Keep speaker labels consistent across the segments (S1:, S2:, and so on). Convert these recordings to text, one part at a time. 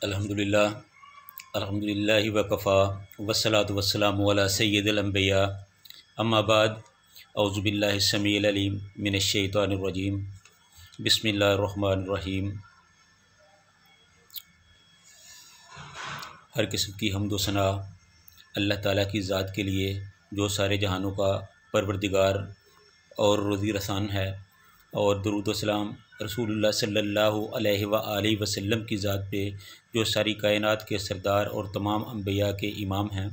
S1: अल्हम्दुलिल्लाह अल्हम्दुलिल्लाहि वकफ़ा वस्सलातु वस्सलामु अला सय्यिदिल अंबिया अम्मा बाद औज़ु बिल्लाहि समीइल अलीम मिनश शैतानिर रजीम बिस्मिल्लाहिर रहमानिर रहीम। हर किस्म की हम्द व सना अल्लाह ताला की ज़ात के लिए जो सारे जहानों का परवरदिगार और रोज़ी रसान है, और दरूद व सलाम रसूलुल्लाह सल्लल्लाहु अलैहि व आलिहि वसल्लम की ज़ात पे जो सारी कायनात के सरदार और तमाम अंबिया के इमाम हैं।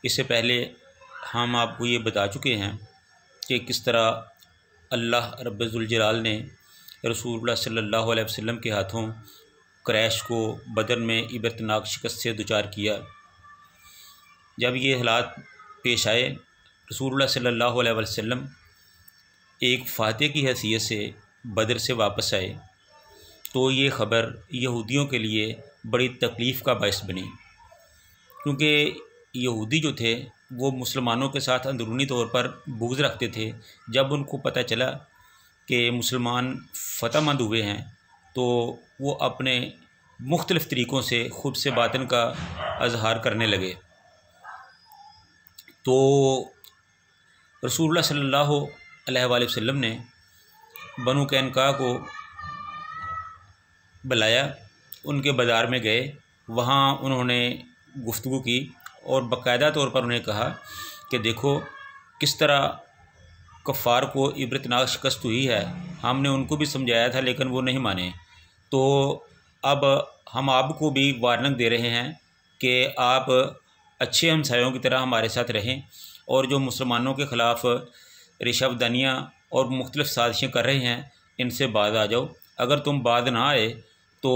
S1: इससे पहले हम आपको ये बता चुके हैं कि किस तरह अल्लाह रब्बुल जलाल ने रसूलुल्लाह सल्लल्लाहु अलैहि वसल्लम के हाथों क्रैश को बदर में इबरतनाक शिकस्त से दुचार किया। जब ये हालात पेश आए, रसूलुल्लाह सल्लल्लाहु अलैहि वसल्लम एक फ़ातिह की हैसियत से बदर से वापस आए, तो ये ख़बर यहूदियों के लिए बड़ी तकलीफ़ का बायस बनी, क्योंकि यहूदी जो थे वो मुसलमानों के साथ अंदरूनी तौर पर बुग़्ज़ रखते थे। जब उनको पता चला कि मुसलमान फ़तहमंद हुए हैं, तो वो अपने मुख्तलिफ़ तरीक़ों से ख़ुद से बातिन का अज़हार करने लगे। तो रसूलुल्लाह सल्लल्लाहु अलैहि वसल्लम ने बनु कैनुका को बुलाया, उनके बाज़ार में गए, वहाँ उन्होंने गुफ्तगू की और बाकायदा तौर पर उन्हें कहा कि देखो किस तरह कफ़ार को इबरतनाक शिकस्त हुई है। हमने उनको भी समझाया था लेकिन वो नहीं माने। तो अब हम आपको भी वार्निंग दे रहे हैं कि आप अच्छे हमसायों की तरह हमारे साथ रहें, और जो मुसलमानों के ख़िलाफ़ रिशवदानियाँ और मुख्तलिफ़ साजिशें कर रहे हैं, इनसे बाज आ जाओ। अगर तुम बाज ना आए तो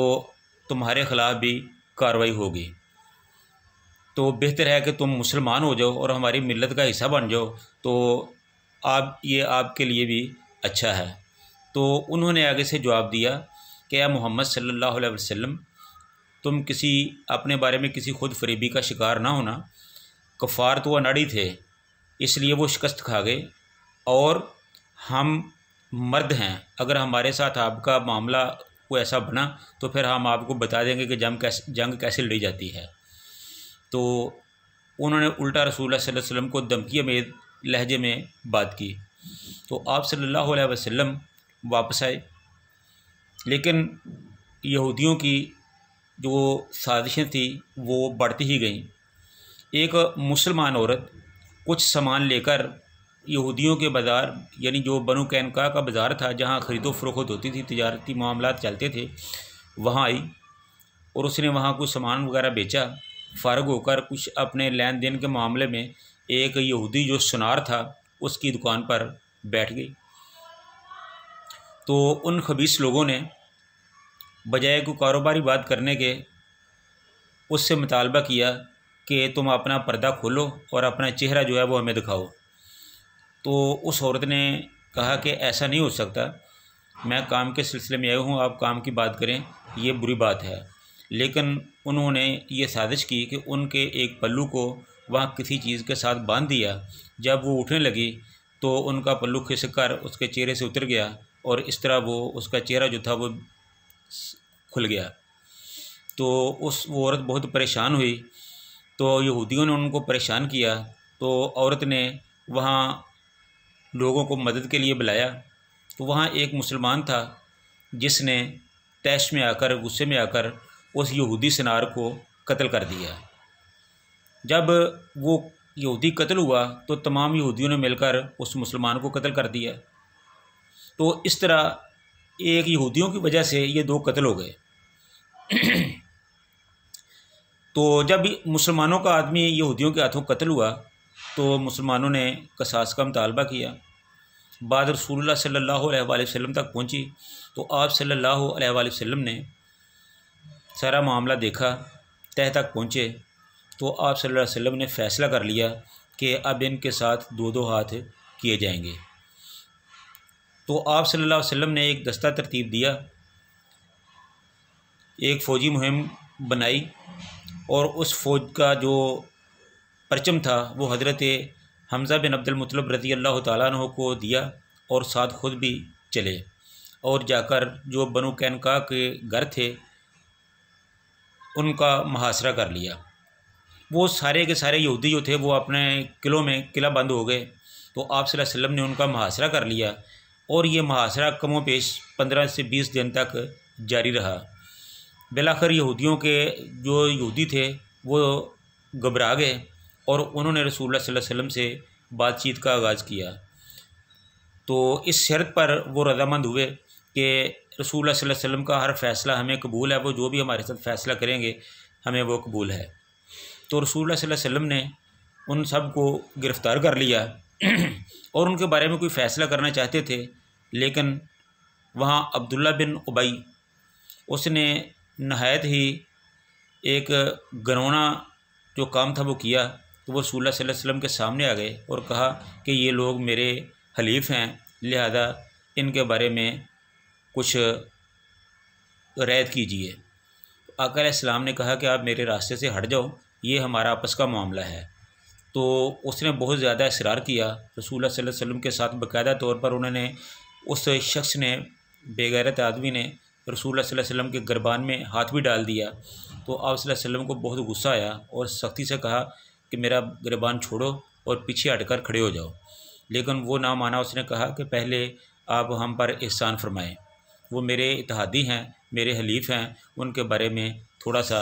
S1: तुम्हारे ख़िलाफ़ भी कार्रवाई होगी। तो बेहतर है कि तुम मुसलमान हो जाओ और हमारी मिल्लत का हिस्सा बन जाओ, तो ये आपके लिए भी अच्छा है। तो उन्होंने आगे से जवाब दिया कि या मोहम्मद सल्लल्लाहु अलैहि वसल्लम, तुम किसी अपने बारे में किसी खुद फरेबी का शिकार ना होना। कफ़ार तो अनाड़ी थे, इसलिए वो शिकस्त खा गए, और हम मर्द हैं। अगर हमारे साथ आपका मामला कोई ऐसा बना तो फिर हम आपको बता देंगे कि जंग कैसे लड़ी जाती है। तो उन्होंने उल्टा रसूलुल्लाह सल्लल्लाहु अलैहि वसल्लम को धमकी में लहजे में बात की। तो आप सल्लल्लाहु अलैहि वसल्लम वापस आए, लेकिन यहूदियों की जो साजिशें थी वो बढ़ती ही गईं। एक मुसलमान औरत कुछ सामान लेकर यहूदियों के बाज़ार, यानी जो बनु कैनुका का बाज़ार था जहाँ ख़रीदो फ़रोख्त होती थी, तिजारती मामलात चलते थे, वहाँ आई और उसने वहाँ कुछ सामान वगैरह बेचा। फ़ारग होकर कुछ अपने लेन देन के मामले में एक यहूदी जो सुनार था उसकी दुकान पर बैठ गई। तो उन खबीस लोगों ने बजाय कोई कारोबारी बात करने के उससे मुतालबा किया कि तुम अपना पर्दा खोलो और अपना चेहरा जो है वो हमें दिखाओ। तो उस औरत ने कहा कि ऐसा नहीं हो सकता, मैं काम के सिलसिले में आई हूँ, आप काम की बात करें, ये बुरी बात है। लेकिन उन्होंने ये साजिश की कि उनके एक पल्लू को वहाँ किसी चीज़ के साथ बांध दिया। जब वो उठने लगी तो उनका पल्लू खिसक कर उसके चेहरे से उतर गया, और इस तरह वो उसका चेहरा जो था वो खुल गया। तो वो औरत बहुत परेशान हुई। तो यहूदियों ने उनको परेशान किया, तो औरत ने वहाँ लोगों को मदद के लिए बुलाया। तो वहाँ एक मुसलमान था जिसने तैश में आकर, गुस्से में आकर उस यहूदी सनार को कत्ल कर दिया। जब वो यहूदी कत्ल हुआ तो तमाम यहूदियों ने मिलकर उस मुसलमान को कत्ल कर दिया। तो इस तरह एक यहूदियों की वजह से ये दो कत्ल हो गए। तो जब मुसलमानों का आदमी यहूदियों के हाथों कत्ल हुआ तो मुसलमानों ने कसास का मुतालबा किया। बात रसूलुल्लाह सल्लल्लाहु अलैहि वसल्लम तक पहुंची, तो आप सल्लल्लाहु अलैहि वसल्लम ने सारा मामला देखा, तह तक पहुँचे। तो आप सल्लल्लाहु अलैहि वसल्लम ने फ़ैसला कर लिया कि अब इनके साथ दो दो हाथ किए जाएंगे। तो आप सल्लल्लाहु अलैहि वसल्लम ने एक दस्ता तरतीब दिया, एक फ़ौजी मुहिम बनाई, और उस फ़ौज का जो परचम था वो हज़रत हमज़ा बिन अब्दुल मुत्तलिब रज़ी अल्लाह तआला अन्हु को दिया, और साथ खुद भी चले। और जाकर जो बनु कैनुका के घर थे उनका मुहासरा कर लिया। वो सारे के सारे यहूदी जो थे वो अपने किलों में किला बंद हो गए। तो आप सल्लल्लाहु अलैहि वसल्लम ने उनका मुहासरा कर लिया और ये मुहासरा कमोपेश 15 से 20 दिन तक जारी रहा। बिलाखिर यहूदियों के जो यहूदी थे वो घबरा गए और उन्होंने रसूलुल्लाह सल्लल्लाहु अलैहि वसल्लम से बातचीत का आगाज़ किया। तो इस शर्त पर वो रज़ामंद हुए कि रसूलुल्लाह सल्लल्लाहु अलैहि वसल्लम का हर फ़ैसला हमें कबूल है, वो जो भी हमारे साथ फ़ैसला करेंगे हमें वो कबूल है। तो रसूलुल्लाह सल्लल्लाहु अलैहि वसल्लम ने उन सब को गिरफ़्तार कर लिया और उनके बारे में कोई फ़ैसला करना चाहते थे, लेकिन वहाँ अब्दुल्ला बिन उबई उसने नहायत ही एक घिनौना जो काम था वो किया। तो वो रसूलुल्लाह सल्लल्लाहु अलैहि वसल्लम के सामने आ गए और कहा कि ये लोग मेरे हलीफ हैं, लिहाजा इनके बारे में कुछ रियायत कीजिए। आका अलैहिस्सलाम ने कहा कि आप मेरे रास्ते से हट जाओ, ये हमारा आपस का मामला है। तो उसने बहुत ज़्यादा इसरार किया। रसूलुल्लाह सल्लल्लाहु अलैहि वसल्लम के साथ बाकायदा तौर पर उन्होंने उस शख्स ने, बेगैरत आदमी ने रसूलुल्लाह सल्लल्लाहु अलैहि वसल्लम के गिरबान में हाथ भी डाल दिया। तो आप सल्लल्लाहु अलैहि वसल्लम को बहुत गुस्सा आया और सख्ती से कहा कि मेरा गिरबान छोड़ो और पीछे हटकर खड़े हो जाओ, लेकिन वो ना माना। उसने कहा कि पहले आप हम पर एहसान फरमाएं, वो मेरे इत्तेहादी हैं, मेरे हलीफ हैं, उनके बारे में थोड़ा सा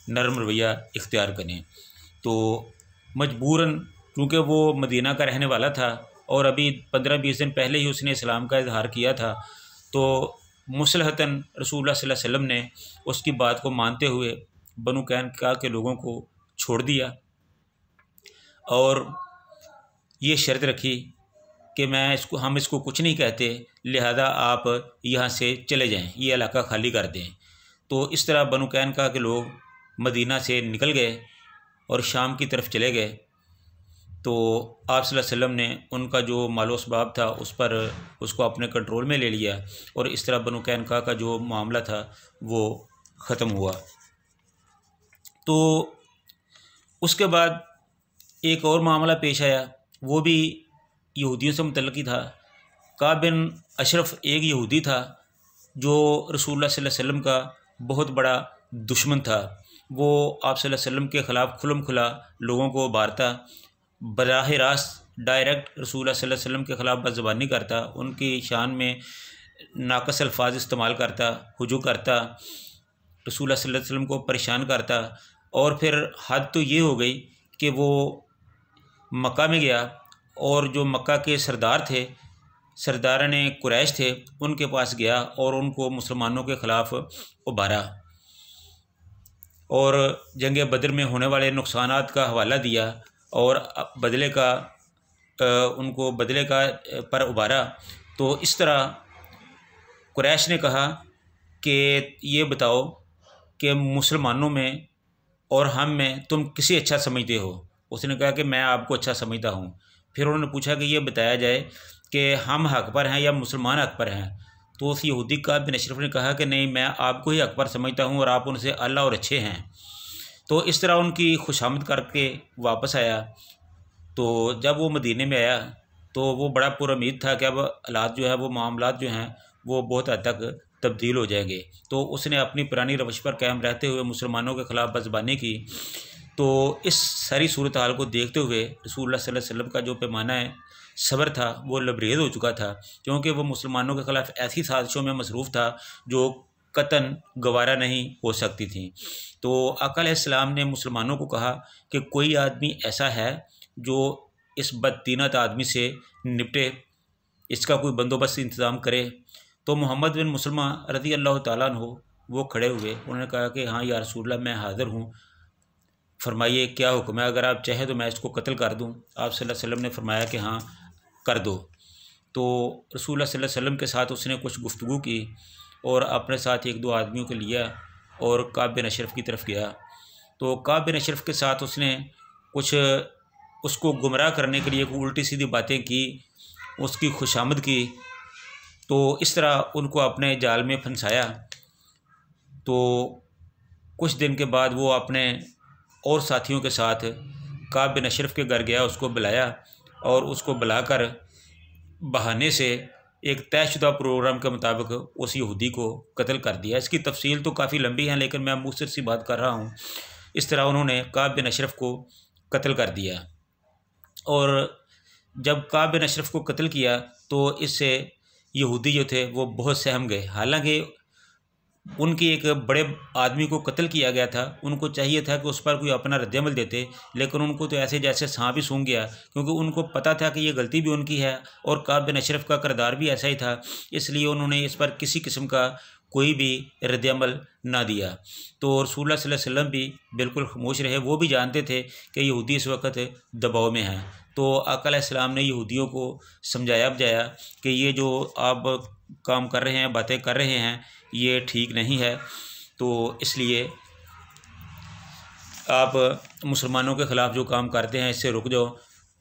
S1: नरम रवैया इख्तियार करें। तो मजबूरन, क्योंकि वो मदीना का रहने वाला था और अभी 15-20 दिन पहले ही उसने इस्लाम का इजहार किया था, तो मुसलहतन रसूलुल्लाह सल्लल्लाहु अलैहि वसल्लम ने उसकी बात को मानते हुए बनु कैनुका के लोगों को छोड़ दिया और ये शर्त रखी कि हम इसको कुछ नहीं कहते, लिहाजा आप यहाँ से चले जाएं, ये इलाका खाली कर दें। तो इस तरह बनु कैनुका के लोग मदीना से निकल गए और शाम की तरफ चले गए। तो आप सल्लल्लाहु अलैहि वसल्लम ने उनका जो मालो असबाब था उसको अपने कंट्रोल में ले लिया और इस तरह बनु कैनुका का जो मामला था वो ख़त्म हुआ। तो उसके बाद एक और मामला पेश आया, वो भी यहूदियों से मुतल्लिक़ ही था। काब बिन अशरफ एक यहूदी था जो रसूलुल्लाह सल्लल्लाहु अलैहि वसल्लम का बहुत बड़ा दुश्मन था। वो आप सल्लल्लाहु अलैहि वसल्लम के ख़िलाफ़ खुलम खुला लोगों को उभारता, बराह रास्त डायरेक्ट रसूलुल्लाह सल्लल्लाहु अलैहि वसल्लम के ख़िलाफ़ बदज़बानी करता, उनकी शान में नाक़स अल्फाज इस्तेमाल करता, हुजू करता, रसूलुल्लाह सल्लल्लाहु अलैहि वसल्लम को परेशान करता। और फिर हद तो ये हो गई कि वो मक्का में गया और जो मक्का के सरदार थे, सरदारान कुरैश थे, उनके पास गया और उनको मुसलमानों के ख़िलाफ़ उभारा और जंग बदर में होने वाले नुकसानात का हवाला दिया और उनको बदले का पर उभारा। तो इस तरह कुरैश ने कहा कि ये बताओ कि मुसलमानों में और हम में तुम किसे अच्छा समझते हो। उसने कहा कि मैं आपको अच्छा समझता हूँ। फिर उन्होंने पूछा कि ये बताया जाए कि हम हक़ पर हैं या मुसलमान हक़ पर हैं। तो उस यहूदी काब बिन अशरफ ने कहा कि नहीं, मैं आपको ही हक़ पर समझता हूँ और आप उनसे अल्लाह और अच्छे हैं। तो इस तरह उनकी खुशामद करके वापस आया। तो जब वो मदीने में आया तो वो बड़ा पुरुमीद था कि अब हालात जो है, वो मामलात जो हैं वो बहुत हद तक तब्दील हो जाएंगे। तो उसने अपनी पुरानी रवश पर कायम रहते हुए मुसलमानों के ख़िलाफ़ बज़बानी की। तो इस सारी सूरत हाल को देखते हुए रसूलुल्लाह सल्लल्लाहु अलैहि वसल्लम का जो पैमाना है सब्र था वो लबरेज़ हो चुका था, क्योंकि वो मुसलमानों के ख़िलाफ़ ऐसी साजिशों में मसरूफ़ था जो कतन गवारा नहीं हो सकती थी। तो आका अलैहिस्सलाम ने मुसलमानों को कहा कि कोई आदमी ऐसा है जो इस बदतीनत आदमी से निपटे, इसका कोई बंदोबस्त इंतज़ाम करे। तो मोहम्मद बिन मुसलमा रज़ी अल्लाह ताला अन्हु वो खड़े हुए, उन्होंने कहा कि हाँ या रसूलल्लाह, मैं हाज़िर हूँ, फरमाइए क्या हुक्म है, अगर आप चाहें तो मैं इसको कत्ल कर दूँ। आप सल्लल्लाहु अलैहि वसल्लम ने फरमाया कि हाँ कर दो। तो रसूलुल्लाह सल्लल्लाहु अलैहि वसल्लम के साथ उसने कुछ गुफ्तगू की और अपने साथ एक दो आदमियों को लिया और काब बिन अशरफ की तरफ गया। तो काब बिन अशरफ के साथ उसने कुछ उसको गुमराह करने के लिए उल्टी सीधी बातें की, उसकी खुशामद की। तो इस तरह उनको अपने जाल में फंसाया। तो कुछ दिन के बाद वो अपने और साथियों के साथ काब बिन अशरफ के घर गया, उसको बुलाया और उसको बुलाकर बहाने से एक तयशुदा प्रोग्राम के मुताबिक उस यहूदी को कत्ल कर दिया। इसकी तफसील तो काफ़ी लंबी है, लेकिन मैं मुख्तसर सी बात कर रहा हूँ। इस तरह उन्होंने काब बिन अशरफ को कत्ल कर दिया, और जब काब बिन अशरफ को कत्ल किया तो इससे यहूदी जो थे वो बहुत सहम गए। हालांकि उनकी एक बड़े आदमी को कत्ल किया गया था, उनको चाहिए था कि उस पर कोई अपना रद्दअमल देते, लेकिन उनको तो ऐसे जैसे सांप ही सूंघ गया, क्योंकि उनको पता था कि ये गलती भी उनकी है और काब बिन अशरफ का किरदार भी ऐसा ही था। इसलिए उन्होंने इस पर किसी किस्म का कोई भी रद्दअमल ना दिया। तो रसूलुल्लाह सल्लल्लाहु अलैहि वसल्लम भी बिल्कुल खामोश रहे। वो भी जानते थे कि यहूदी इस वक्त दबाव में हैं। तो आका अलैहिस्सलाम ने यहूदियों को समझाया बुझाया कि ये जो आप काम कर रहे हैं, बातें कर रहे हैं, ये ठीक नहीं है। तो इसलिए आप मुसलमानों के ख़िलाफ़ जो काम करते हैं इससे रुक जाओ।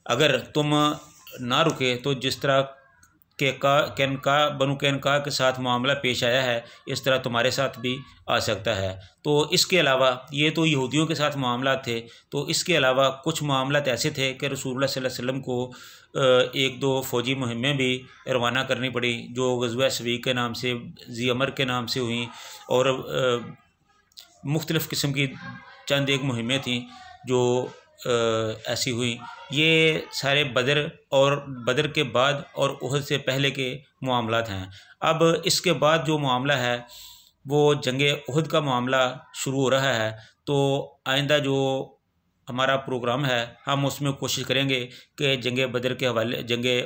S1: अगर तुम ना रुके तो जिस तरह के बनु कैनका के साथ मामला पेश आया है, इस तरह तुम्हारे साथ भी आ सकता है। तो इसके अलावा ये तो यहूदियों के साथ मामला थे, तो इसके अलावा कुछ मामला ऐसे थे कि रसूलुल्लाह सल्लल्लाहु अलैहि वसल्लम को एक दो फ़ौजी मुहिमें भी रवाना करनी पड़ी, जो ग़ज़वा सवीक के नाम से, ज़ी अमर के नाम से हुई, और मुख्तलिफ़ किस्म की चंद एक मुहिमें थीं जो ऐसी हुई। ये सारे बदर के बाद और उहद से पहले के मामलात हैं। अब इसके बाद जो मामला है वो जंगे उहद का मामला शुरू हो रहा है। तो आइंदा जो हमारा प्रोग्राम है हम उसमें कोशिश करेंगे कि जंगे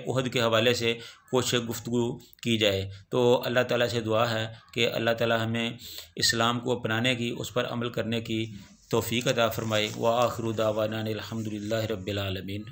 S1: उहद के हवाले से कुछ गुफ्तगू की जाए। तो अल्लाह ताला से दुआ है कि अल्लाह ताला हमें इस्लाम को अपनाने की, उस पर अमल करने की तौफ़ीक़ अता फ़रमाए। व आखिरु दावाना अनिल हम्दुलिल्लाहि रब्बिल आलमीन।